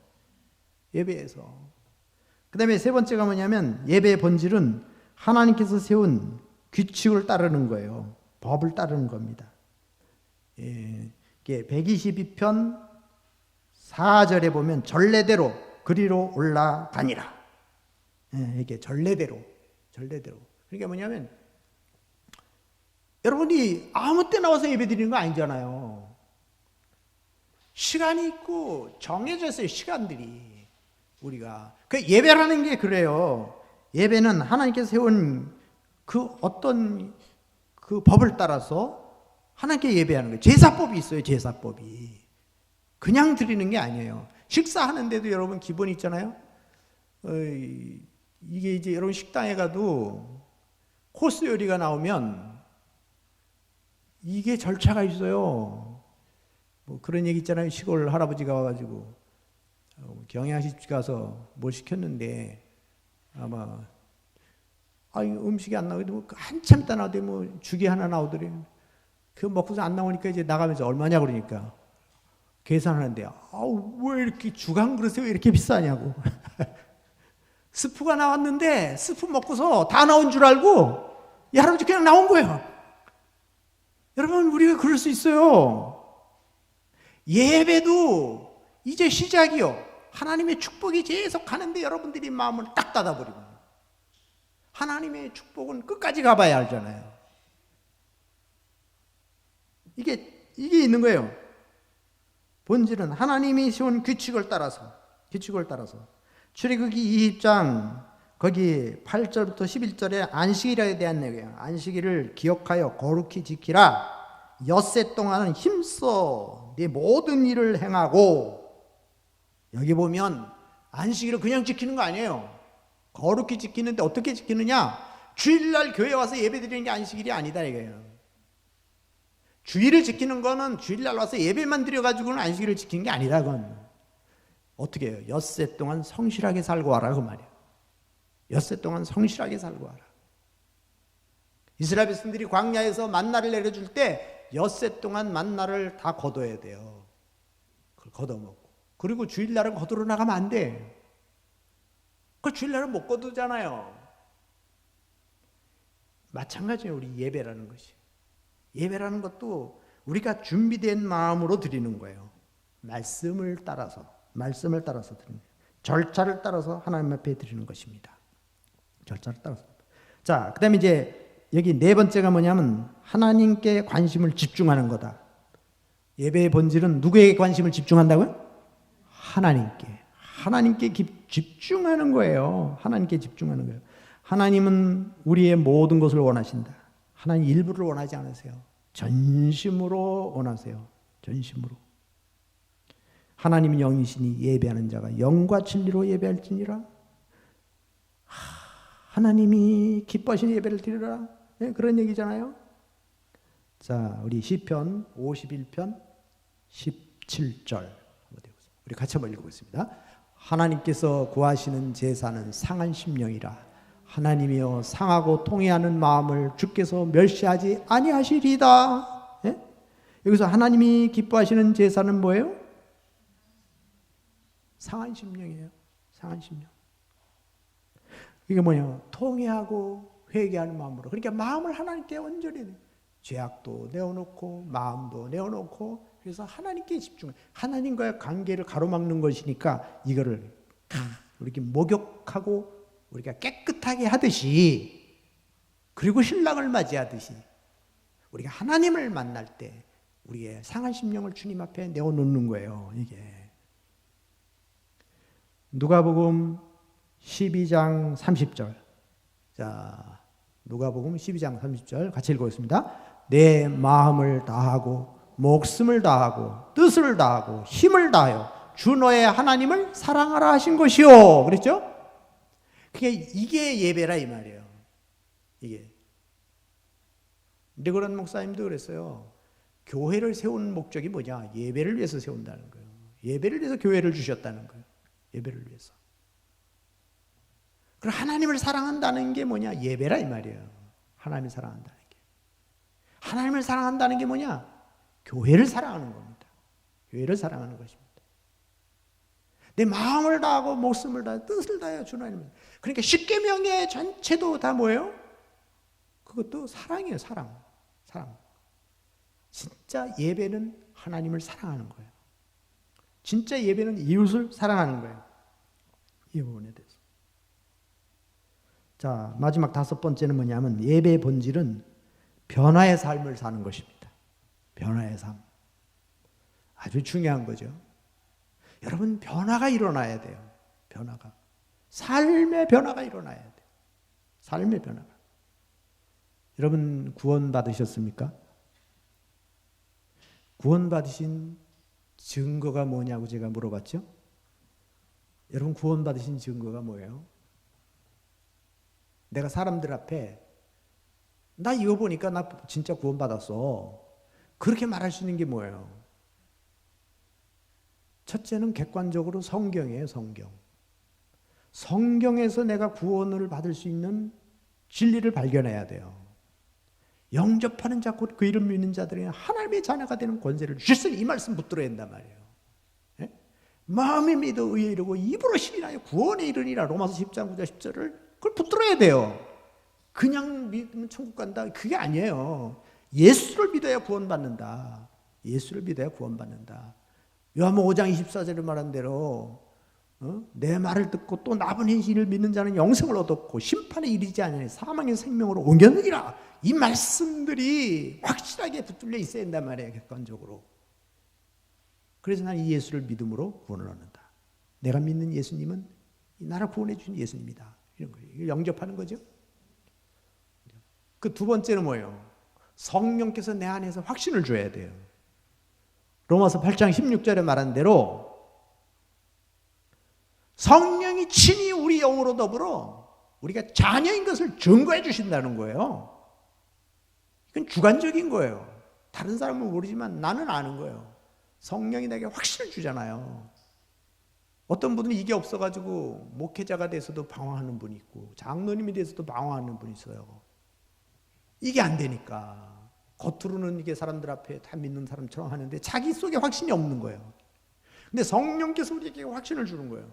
예배에서. 그 다음에 세 번째가 뭐냐면 예배의 본질은 하나님께서 세운 규칙을 따르는 거예요. 법을 따르는 겁니다. 이게 122편 4절에 보면 전례대로 그리로 올라가니라. 이게 전례대로. 그러니까 뭐냐면 여러분이 아무 때 나와서 예배 드리는 거 아니잖아요. 시간이 있고 정해져 있어요. 시간들이. 우리가 그 예배라는 게 그래요. 예배는 하나님께서 세운 그 어떤 그 법을 따라서 하나님께 예배하는 거예요. 제사법이 있어요. 제사법이. 그냥 드리는 게 아니에요. 식사하는데도 여러분 기본이 있잖아요. 이게 이제 여러분 식당에 가도 코스 요리가 나오면 이게 절차가 있어요. 뭐 그런 얘기 있잖아요. 시골 할아버지가 와가지고 경양식 가서 뭘 시켰는데 아마 음식이 안 나오게 뭐 한참 있다 나오더니 뭐 죽이 하나 나오더래. 그거 먹고서 안 나오니까 이제 나가면서 얼마냐 그러니까 계산하는데 왜 이렇게 죽 한 그릇에 왜 이렇게 비싸냐고. 스프가 나왔는데 스프 먹고서 다 나온 줄 알고 이 할아버지 그냥 나온 거예요. 여러분 우리가 그럴 수 있어요. 예배도 이제 시작이요. 하나님의 축복이 계속 가는데 여러분들이 마음을 딱 닫아버리고 하나님의 축복은 끝까지 가봐야 알잖아요. 이게 있는 거예요. 본질은 하나님이 세운 규칙을 따라서 출애굽기 20장 거기 8절부터 11절에 안식일에 대한 얘기예요. 안식일을 기억하여 거룩히 지키라. 엿새 동안은 힘써 네 모든 일을 행하고. 여기 보면 안식일을 그냥 지키는 거 아니에요. 거룩히 지키는데 어떻게 지키느냐? 주일날 교회 와서 예배드리는 게 안식일이 아니다 이거예요. 주일을 지키는 거는 주일날 와서 예배만 드려가지고는 안식일을 지키는 게 아니다. 그건 어떻게 해요? 엿새 동안 성실하게 살고 와라 그 말이에요. 엿새 동안 성실하게 살고 와라. 이스라엘 백성들이 광야에서 만나를 내려줄 때 엿새 동안 만나를 다 거둬야 돼요. 그걸 걷어먹고. 그리고 주일날은 거두러 나가면 안 돼. 그 주일날은 못 거두잖아요. 마찬가지예요. 우리 예배라는 것이. 예배라는 것도 우리가 준비된 마음으로 드리는 거예요. 말씀을 따라서 드리는 거예요. 절차를 따라서 하나님 앞에 드리는 것입니다. 절차를 따라서. 자, 그 다음에 이제 여기 네 번째가 뭐냐면 하나님께 관심을 집중하는 거다. 예배의 본질은 누구에게 관심을 집중한다고요? 하나님께 집중하는 거예요. 하나님께 집중하는 거예요. 하나님은 우리의 모든 것을 원하신다. 하나님 일부를 원하지 않으세요. 전심으로 원하세요. 전심으로. 하나님은 영이시니 예배하는 자가 영과 진리로 예배할지니라. 하나님이 기뻐하시는 예배를 드리라. 네, 그런 얘기잖아요. 자, 우리 시편 51편 17절 우리 같이 한번 읽어보겠습니다. 하나님께서 구하시는 제사는 상한 심령이라. 하나님이여 상하고 통회하는 마음을 주께서 멸시하지 아니하시리다. 예? 여기서 하나님이 기뻐하시는 제사는 뭐예요? 상한 심령이에요. 상한 심령. 이게 뭐냐? 통회하고 회개하는 마음으로. 그러니까 마음을 하나님께 온전히 죄악도 내어놓고 마음도 내어놓고 그래서 하나님께 집중. 하나님과의 관계를 가로막는 것이니까 이거를 이렇게 목욕하고 우리가 깨끗하게 하듯이 그리고 신랑을 맞이하듯이 우리가 하나님을 만날 때 우리의 상한 심령을 주님 앞에 내어놓는 거예요. 이게 누가복음 12장 30절. 자, 누가복음 12장 30절 같이 읽어보겠습니다. 내 마음을 다하고 목숨을 다하고 뜻을 다하고 힘을 다하여 주 너의 하나님을 사랑하라 하신 것이요. 그랬죠? 이게 예배라 이 말이에요. 이게. 르그런 목사님도 그랬어요. 교회를 세우는 목적이 뭐냐? 예배를 위해서 세운다는 거예요. 예배를 위해서 교회를 주셨다는 거예요. 예배를 위해서. 그럼 하나님을 사랑한다는 게 뭐냐? 예배라 이 말이에요. 하나님을 사랑한다는 게. 하나님을 사랑한다는 게 뭐냐? 교회를 사랑하는 겁니다. 교회를 사랑하는 것입니다. 내 마음을 다하고 목숨을 다하고 뜻을 다하여 주 하나님. 그러니까 십계명의 전체도 다 뭐예요? 그것도 사랑이에요. 사랑. 진짜 예배는 하나님을 사랑하는 거예요. 진짜 예배는 이웃을 사랑하는 거예요. 이 부분에 대해서. 자, 마지막 5번째는 뭐냐면 예배의 본질은 변화의 삶을 사는 것입니다. 변화의 삶. 아주 중요한 거죠. 여러분, 변화가 일어나야 돼요. 변화가. 삶의 변화가 일어나야 돼요. 삶의 변화가. 여러분, 구원 받으셨습니까? 구원 받으신 증거가 뭐냐고 제가 물어봤죠? 여러분, 구원 받으신 증거가 뭐예요? 내가 사람들 앞에 나 이거 보니까 나 진짜 구원 받았어. 그렇게 말할 수 있는 게 뭐예요? 첫째는 객관적으로 성경이에요, 성경. 성경에서 내가 구원을 받을 수 있는 진리를 발견해야 돼요. 영접하는 자 곧 그 이름 믿는 자들이 하나님의 자녀가 되는 권세를 주셨으니 이 말씀 붙들어야 된단 말이에요. 예? 마음에 믿어 의에 이르고 입으로 신인하여 구원에 이르니라. 로마서 10장 9절 10절을 그걸 붙들어야 돼요. 그냥 믿으면 천국 간다. 그게 아니에요. 예수를 믿어야 구원받는다. 예수를 믿어야 구원받는다. 요한복음 5장 24절에 말한 대로 내 말을 듣고 또 나보낸 이를 믿는 자는 영생을 얻었고 심판에 이르지 아니하니 사망의 생명으로 옮겼느니라. 이 말씀들이 확실하게 붙들려 있어야 된단 말이에요. 객관적으로. 그래서 나는 이 예수를 믿음으로 구원을 얻는다. 내가 믿는 예수님은 나를 구원해 주신 예수님이다. 이런 거예요. 이걸 영접하는 거죠. 그 두 번째는 뭐예요? 성령께서 내 안에서 확신을 줘야 돼요. 로마서 8장 16절에 말한 대로 성령이 친히 우리 영으로 더불어 우리가 자녀인 것을 증거해 주신다는 거예요. 이건 주관적인 거예요. 다른 사람은 모르지만 나는 아는 거예요. 성령이 내게 확신을 주잖아요. 어떤 분은 이게 없어가지고 목회자가 돼서도 방황하는 분이 있고 장로님이 돼서도 방황하는 분이 있어요. 이게 안 되니까 겉으로는 이게 사람들 앞에 다 믿는 사람처럼 하는데 자기 속에 확신이 없는 거예요. 근데 성령께서 우리에게 확신을 주는 거예요.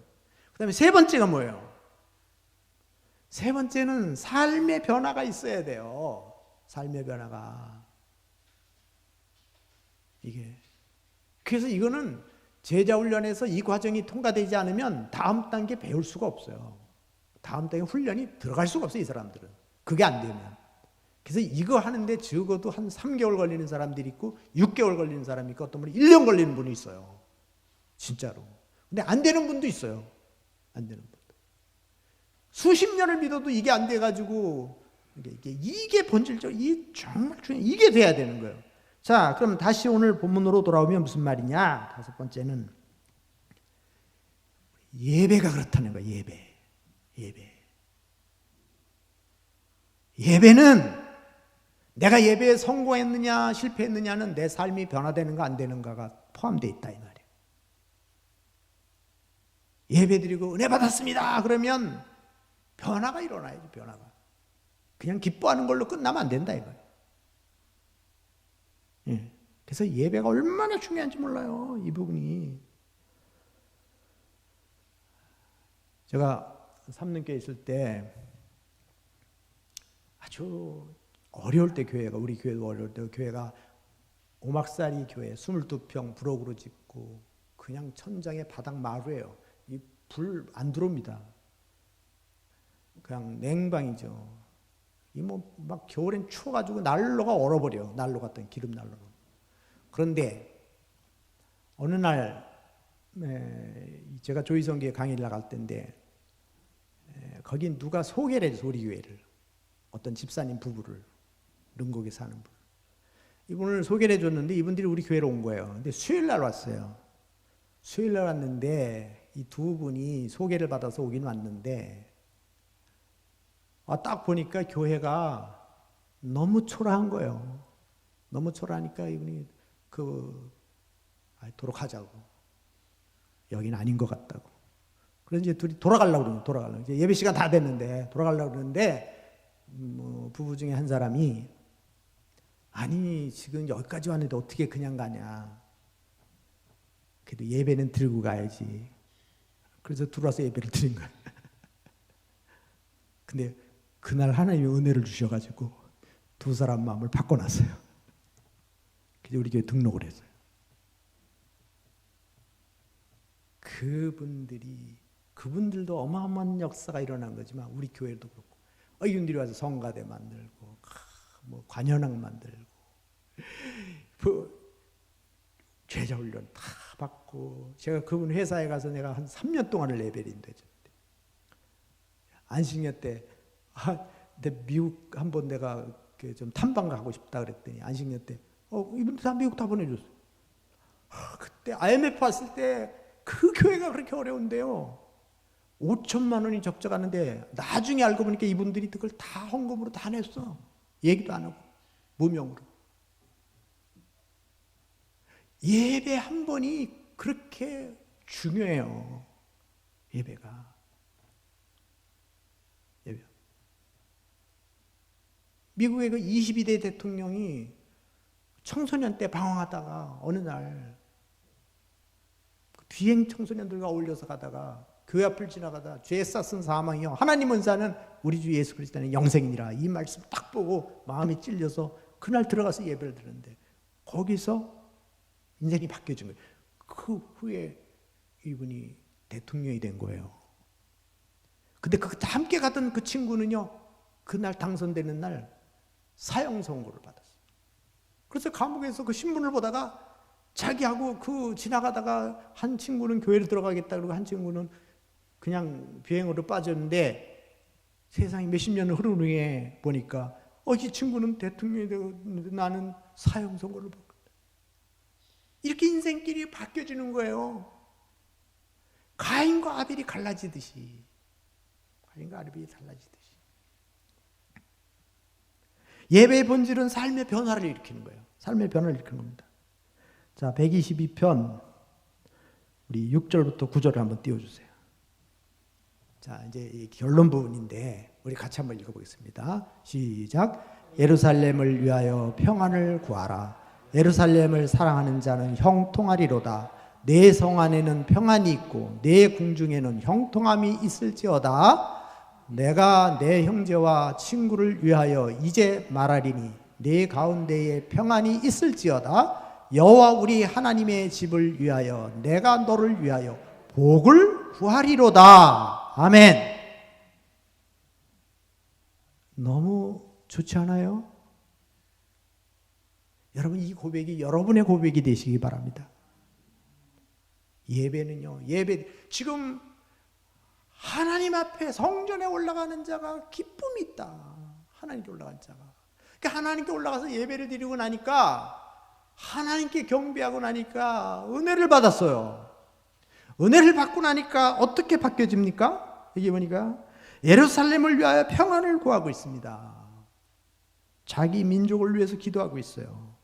그 다음에 세 번째가 뭐예요? 세 번째는 삶의 변화가 있어야 돼요. 삶의 변화가. 이게. 그래서 이거는 제자훈련에서 이 과정이 통과되지 않으면 다음 단계 배울 수가 없어요. 다음 단계 훈련이 들어갈 수가 없어요, 이 사람들은. 그게 안 되면. 그래서 이거 하는데 적어도 한 3개월 걸리는 사람들이 있고 6개월 걸리는 사람이 있고 어떤 분이 1년 걸리는 분이 있어요. 진짜로. 근데 안 되는 분도 있어요. 안 되는 분도. 수십 년을 믿어도 이게 안 돼가지고 이게 본질적, 이게 정말 중요해. 이게 돼야 되는 거예요. 자, 그럼 다시 오늘 본문으로 돌아오면 무슨 말이냐? 5번째는 예배가 그렇다는 거예요. 예배. 예배는 내가 예배에 성공했느냐 실패했느냐는 내 삶이 변화되는가 안 되는가가 포함되어 있다 이 말이에요. 예배드리고 은혜 받았습니다. 그러면 변화가 일어나야지. 변화가. 그냥 기뻐하는 걸로 끝나면 안 된다 이거예요. 예. 그래서 예배가 얼마나 중요한지 몰라요. 이 부분이. 제가 삼릉교에 있을 때 아주 어려울 때 교회가, 우리 교회도 어려울 때 교회가 오막살이 교회 22평 부록으로 짓고 그냥 천장에 바닥 마루예요. 이 불 안 들어옵니다. 그냥 냉방이죠. 이 뭐 막 겨울엔 추워가지고 난로가 얼어버려. 난로 같은 기름 난로로. 그런데 어느 날 제가 조희성교회 강의를 나갈 때인데 거긴 누가 소개를 해서 우리 교회를 어떤 집사님 부부를 능곡에 사는 분. 이분을 소개를 해줬는데 이분들이 우리 교회로 온 거예요. 근데 수요일 날 왔어요. 수요일 날 왔는데 이 두 분이 소개를 받아서 오긴 왔는데 딱 보니까 교회가 너무 초라한 거예요. 너무 초라하니까 이분이 돌아가자고. 여기는 아닌 것 같다고. 그래서 이제 둘이 돌아가려고 그러는 이제 예배 시간 다 됐는데 돌아가려고 그러는데 부부 중에 한 사람이 아니 지금 여기까지 왔는데 어떻게 그냥 가냐. 그래도 예배는 들고 가야지. 그래서 들어와서 예배를 드린 거예요. 근데 그날 하나님이 은혜를 주셔가지고 두 사람 마음을 바꿔놨어요. 그래서 우리 교회 등록을 했어요. 그분들도 어마어마한 역사가 일어난 거지만 우리 교회도 그렇고 이분들이 와서 성가대 만들고 뭐 관현악 만들고 제자훈련 다 받고 제가 그분 회사에 가서 내가 한 3년 동안을 예배인데 안식년 때 근데 미국 한번 내가 좀 탐방 가고 싶다 그랬더니 안식년 때 이분들 다 미국 다 보내줬어. 그때 IMF 왔을 때 그 교회가 그렇게 어려운데요. 5천만 원이 적자가는데 나중에 알고 보니까 이분들이 그걸 다 헌금으로 다 냈어. 얘기도 안 하고 무명으로. 예배 한 번이 그렇게 중요해요. 예배가. 예배. 미국의 그 22대 대통령이 청소년 때 방황하다가 어느 날 비행 청소년들과 어울려서 가다가 교회 앞을 지나가다 죄 쌌은 사망이요 하나님은 사는 우리 주 예수 그리스도는 영생이니라 이 말씀 딱 보고 마음이 찔려서 그날 들어가서 예배를 드렸는데 거기서 인생이 바뀌어진 거예요. 그 후에 이분이 대통령이 된 거예요. 근데 함께 가던 그 친구는요 그날 당선되는 날 사형 선고를 받았어요. 그래서 감옥에서 그 신문을 보다가 자기하고 지나가다가 한 친구는 교회를 들어가겠다 그러고 한 친구는 그냥 비행으로 빠졌는데 세상이 몇십 년을 흐른 후에 보니까 이 친구는 대통령이 되고 나는 사형 선고를 받고 이렇게 인생길이 바뀌어지는 거예요. 가인과 아벨이 갈라지듯이 예배의 본질은 삶의 변화를 일으키는 거예요. 삶의 변화를 일으키는 겁니다. 자, 122편 우리 6절부터 9절을 한번 띄워주세요. 자, 이제 이 결론 부분인데 우리 같이 한번 읽어보겠습니다. 시작. 예루살렘을 위하여 평안을 구하라. 예루살렘을 사랑하는 자는 형통하리로다. 내 성 안에는 평안이 있고 내 궁중에는 형통함이 있을지어다. 내가 내 형제와 친구를 위하여 이제 말하리니 내 가운데에 평안이 있을지어다. 여호와 우리 하나님의 집을 위하여 내가 너를 위하여 복을 구하리로다. 아멘. 너무 좋지 않아요? 여러분 이 고백이 여러분의 고백이 되시기 바랍니다. 예배는요. 지금 하나님 앞에 성전에 올라가는 자가 기쁨이 있다. 하나님께 올라간 자가. 그러니까 하나님께 올라가서 예배를 드리고 나니까 하나님께 경배하고 나니까 은혜를 받았어요. 은혜를 받고 나니까 어떻게 바뀌어집니까? 여기 보니까 예루살렘을 위하여 평안을 구하고 있습니다. 자기 민족을 위해서 기도하고 있어요.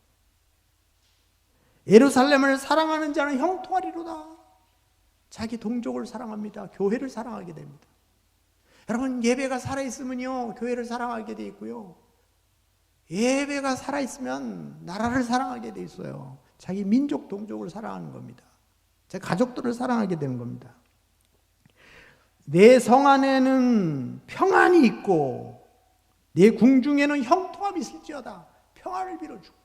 예루살렘을 사랑하는 자는 형통하리로다. 자기 동족을 사랑합니다. 교회를 사랑하게 됩니다. 여러분 예배가 살아있으면요 교회를 사랑하게 돼 있고요. 예배가 살아있으면 나라를 사랑하게 돼 있어요. 자기 민족 동족을 사랑하는 겁니다. 제 가족들을 사랑하게 되는 겁니다. 내 성 안에는 평안이 있고 내 궁중에는 형통함이 있을지어다. 평안을 빌어주고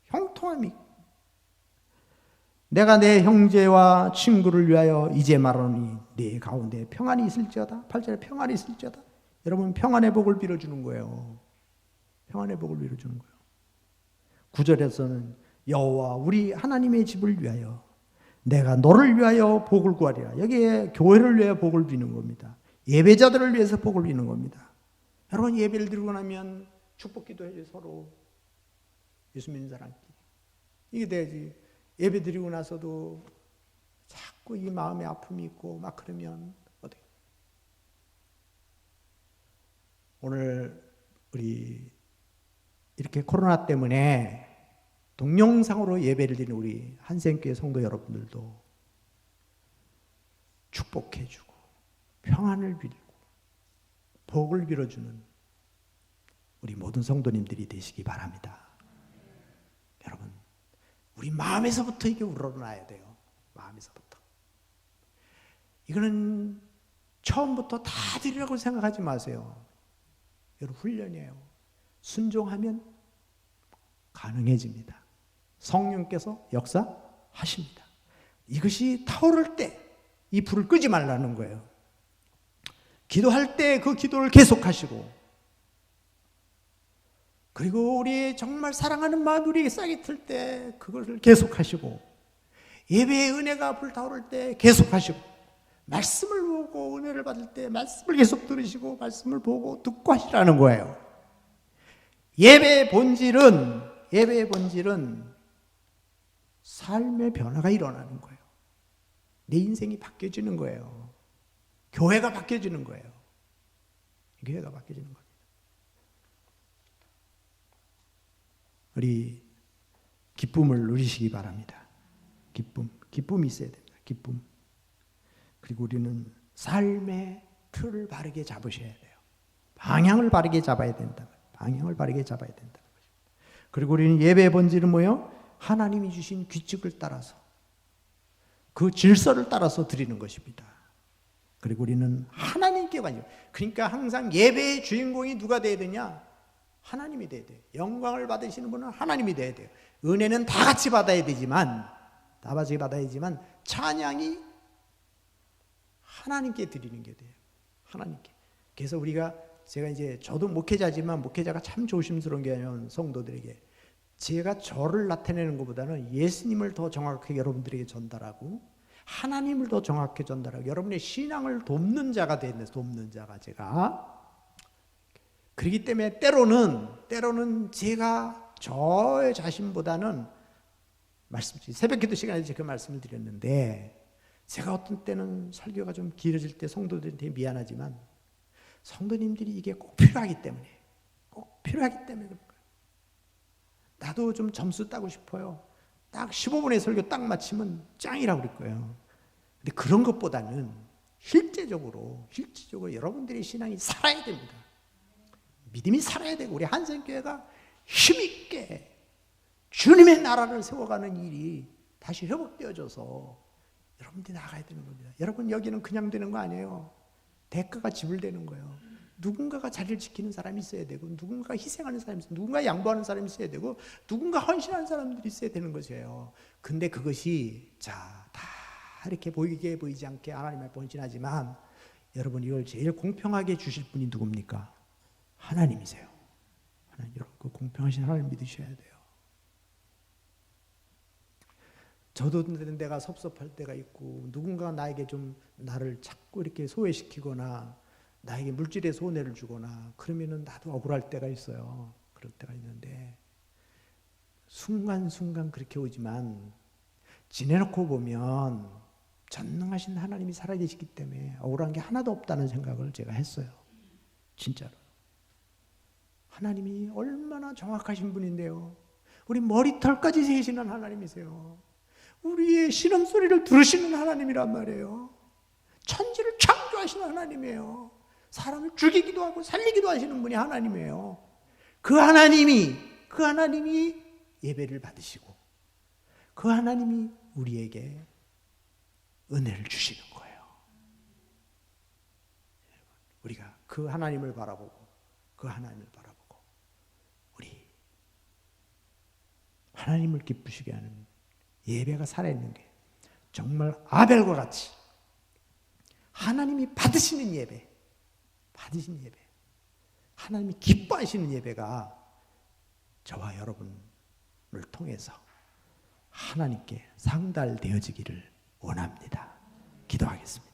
형통함이 내가 내 형제와 친구를 위하여 이제 말하노니 내 가운데 평안이 있을지어다. 8절에 평안이 있을지어다. 여러분 평안의 복을 빌어주는 거예요. 평안의 복을 빌어주는 거예요. 9절에서는 여호와 우리 하나님의 집을 위하여 내가 너를 위하여 복을 구하리라. 여기에 교회를 위하여 복을 비는 겁니다. 예배자들을 위해서 복을 비는 겁니다. 여러분 예배를 드리고 나면 축복 기도해야지 서로 예수 믿는 사람끼리. 이게 돼야지. 예배 드리고 나서도 자꾸 이 마음에 아픔이 있고 막 그러면 어떻게? 오늘 우리 이렇게 코로나 때문에 동영상으로 예배를 드리는 우리 한생교회 성도 여러분들도 축복해주고 평안을 빌고 복을 빌어주는 우리 모든 성도님들이 되시기 바랍니다. 여러분 우리 마음에서부터 이게 우러나야 돼요. 마음에서부터. 이거는 처음부터 다 드리라고 생각하지 마세요. 여러분 훈련이에요. 순종하면 가능해집니다. 성령께서 역사하십니다. 이것이 타오를 때 이 불을 끄지 말라는 거예요. 기도할 때 그 기도를 계속하시고, 그리고 우리 정말 사랑하는 마음이 우리에게 싹이 틀 때 그것을 계속하시고, 예배의 은혜가 불타오를 때 계속하시고, 말씀을 보고 은혜를 받을 때 말씀을 계속 들으시고, 말씀을 보고 듣고 하시라는 거예요. 예배의 본질은 삶의 변화가 일어나는 거예요. 내 인생이 바뀌어지는 거예요. 교회가 바뀌어지는 거예요. 교회가 바뀌어지는 겁니다. 우리 기쁨을 누리시기 바랍니다. 기쁨이 있어야 됩니다. 기쁨. 그리고 우리는 삶의 틀을 바르게 잡으셔야 돼요. 방향을 바르게 잡아야 된다. 방향을 바르게 잡아야 된다. 그리고 우리는 예배의 본질은 뭐예요? 하나님이 주신 규칙을 따라서, 그 질서를 따라서 드리는 것입니다. 그리고 우리는 하나님께 관심. 그러니까 항상 예배의 주인공이 누가 돼야 되냐? 하나님이 돼야 돼요. 영광을 받으시는 분은 하나님이 돼야 돼요. 은혜는 다 같이 받아야 되지만, 찬양이 하나님께 드리는 게 돼요. 하나님께. 그래서 저도 목회자지만, 목회자가 참 조심스러운 게 아니면 성도들에게, 제가 저를 나타내는 것보다는 예수님을 더 정확하게 여러분들에게 전달하고, 하나님을 더 정확하게 전달하고, 여러분의 신앙을 돕는 자가 되는, 돕는 자가 제가. 그렇기 때문에 때로는 제가 저 자신보다는, 새벽기도 시간에 그 말씀을 드렸는데, 제가 어떤 때는 설교가 좀 길어질 때 성도들한테 미안하지만, 성도님들이 이게 꼭 필요하기 때문에 그런 거예요. 나도 좀 점수 따고 싶어요. 딱 15분의 설교 딱 마치면 짱이라고 그럴 거예요. 근데 그런 것보다는 실제적으로 여러분들의 신앙이 살아야 됩니다. 믿음이 살아야 되고, 우리 한센교회가 힘있게 주님의 나라를 세워가는 일이 다시 회복되어져서 여러분들이 나가야 되는 겁니다. 여러분, 여기는 그냥 되는 거 아니에요. 대가가 지불되는 거예요. 누군가가 자리를 지키는 사람이 있어야 되고, 누군가가 희생하는 사람이 있어야 되고, 누군가 양보하는 사람이 있어야 되고, 누군가 헌신하는 사람들이 있어야 되는 것이에요. 근데 그것이 다 이렇게 보이지 않게 하나님 앞에 헌신하지만, 여러분, 이걸 제일 공평하게 주실 분이 누굽니까? 하나님이세요. 여러분, 그 공평하신 하나님 믿으셔야 돼요. 저도 내가 섭섭할 때가 있고, 누군가가 나에게 좀 나를 자꾸 이렇게 소외시키거나 나에게 물질의 손해를 주거나 그러면은 나도 억울할 때가 있어요. 그럴 때가 있는데, 순간순간 그렇게 오지만 지내놓고 보면 전능하신 하나님이 살아계시기 때문에 억울한 게 하나도 없다는 생각을 제가 했어요. 진짜로. 하나님이 얼마나 정확하신 분인데요. 우리 머리털까지 세시는 하나님이세요. 우리의 신음소리를 들으시는 하나님이란 말이에요. 천지를 창조하시는 하나님이에요. 사람을 죽이기도 하고 살리기도 하시는 분이 하나님이에요. 그 하나님이 예배를 받으시고, 그 하나님이 우리에게 은혜를 주시는 거예요. 우리가 그 하나님을 바라보고 우리 하나님을 기쁘시게 하는 예배가 살아있는 게, 정말 아벨과 같이 하나님이 받으시는 예배, 하나님이 기뻐하시는 예배가 저와 여러분을 통해서 하나님께 상달되어지기를 원합니다. 기도하겠습니다.